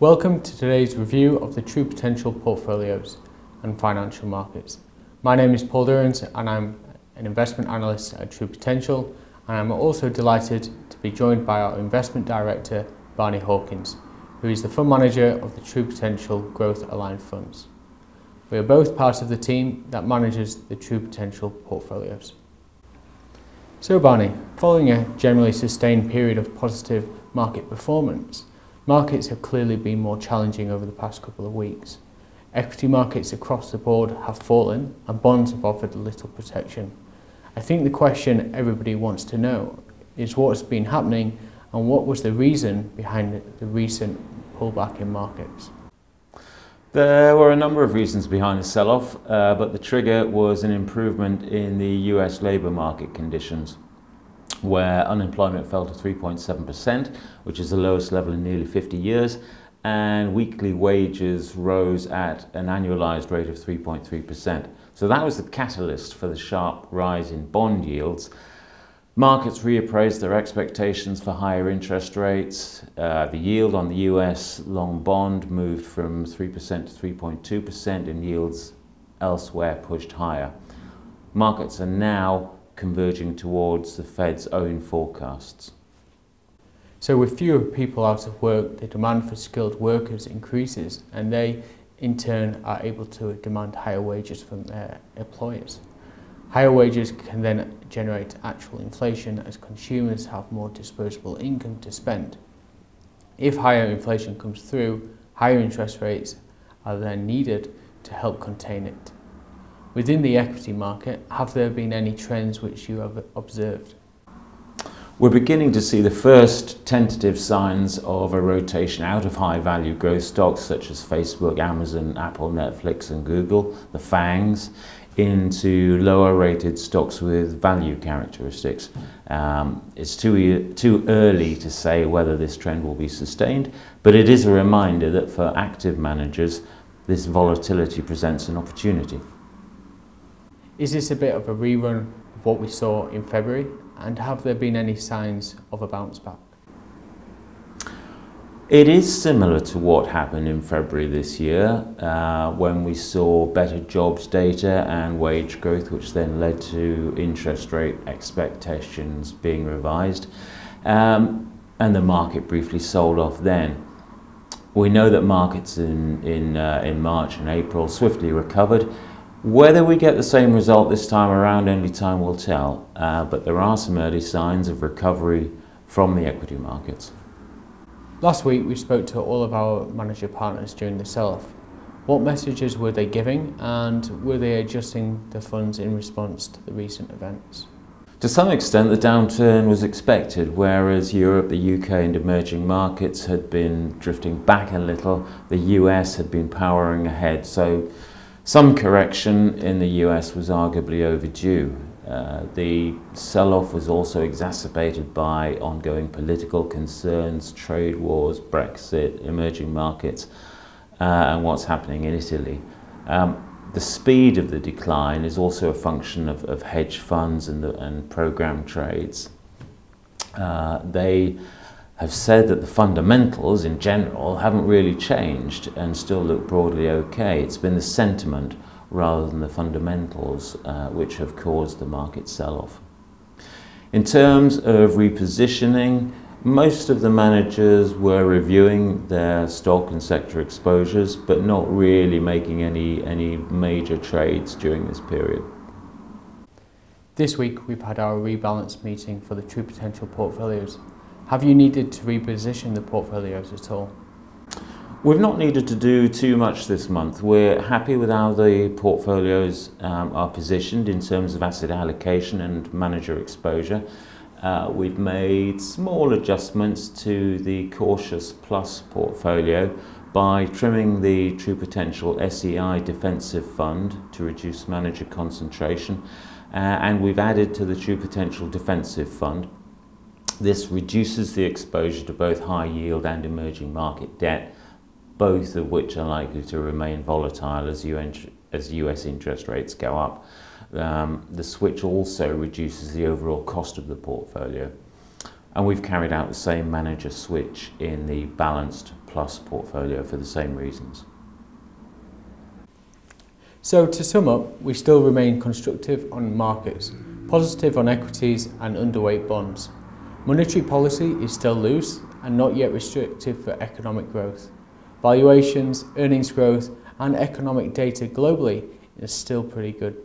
Welcome to today's review of the True Potential portfolios and financial markets. My name is Paul Durrance and I'm an investment analyst at True Potential, and I'm also delighted to be joined by our investment director Barney Hawkins, who is the fund manager of the True Potential Growth Aligned Funds. We are both part of the team that manages the True Potential portfolios. So Barney, following a generally sustained period of positive market performance, markets have clearly been more challenging over the past couple of weeks. Equity markets across the board have fallen and bonds have offered little protection. I think the question everybody wants to know is what's been happening and what was the reason behind the recent pullback in markets. There were a number of reasons behind the sell-off, but the trigger was an improvement in the US labour market conditions, where unemployment fell to 3.7%, which is the lowest level in nearly 50 years, and weekly wages rose at an annualized rate of 3.3%. So that was the catalyst for the sharp rise in bond yields. Markets reappraised their expectations for higher interest rates. The yield on the US long bond moved from 3% to 3.2%, and yields elsewhere pushed higher. Markets are now converging towards the Fed's own forecasts. So with fewer people out of work, the demand for skilled workers increases, and they in turn are able to demand higher wages from their employers. Higher wages can then generate actual inflation as consumers have more disposable income to spend. If higher inflation comes through, higher interest rates are then needed to help contain it. Within the equity market, have there been any trends which you have observed? We're beginning to see the first tentative signs of a rotation out of high-value growth stocks such as Facebook, Amazon, Apple, Netflix and Google, the FANGs, into lower-rated stocks with value characteristics. It's too early to say whether this trend will be sustained, but it is a reminder that for active managers, this volatility presents an opportunity. Is this a bit of a rerun of what we saw in February, and have there been any signs of a bounce back? It is similar to what happened in February this year, when we saw better jobs data and wage growth, which then led to interest rate expectations being revised, and the market briefly sold off then. We know that markets in March and April swiftly recovered. Whether we get the same result this time around, only time will tell, but there are some early signs of recovery from the equity markets. Last week we spoke to all of our manager partners during the sell-off. What messages were they giving, and were they adjusting the funds in response to the recent events? To some extent the downturn was expected, whereas Europe, the UK and emerging markets had been drifting back a little, the US had been powering ahead, so some correction in the US was arguably overdue. The sell-off was also exacerbated by ongoing political concerns, trade wars, Brexit, emerging markets, and what's happening in Italy. The speed of the decline is also a function of hedge funds and program trades. They have said that the fundamentals in general haven't really changed and still look broadly okay. It's been the sentiment rather than the fundamentals which have caused the market sell-off. In terms of repositioning, most of the managers were reviewing their stock and sector exposures, but not really making any major trades during this period. This week we've had our rebalance meeting for the True Potential portfolios. Have you needed to reposition the portfolios at all? We've not needed to do too much this month. We're happy with how the portfolios are positioned in terms of asset allocation and manager exposure. We've made small adjustments to the Cautious Plus portfolio by trimming the True Potential SEI Defensive Fund to reduce manager concentration, and we've added to the True Potential Defensive Fund. This reduces the exposure to both high yield and emerging market debt, both of which are likely to remain volatile as US interest rates go up. The switch also reduces the overall cost of the portfolio. And we've carried out the same manager switch in the balanced plus portfolio for the same reasons. So to sum up, we still remain constructive on markets, positive on equities and underweight bonds. Monetary policy is still loose and not yet restrictive for economic growth. Valuations, earnings growth and economic data globally is still pretty good.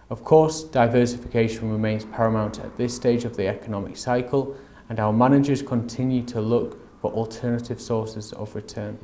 Of course, diversification remains paramount at this stage of the economic cycle, and our managers continue to look for alternative sources of return.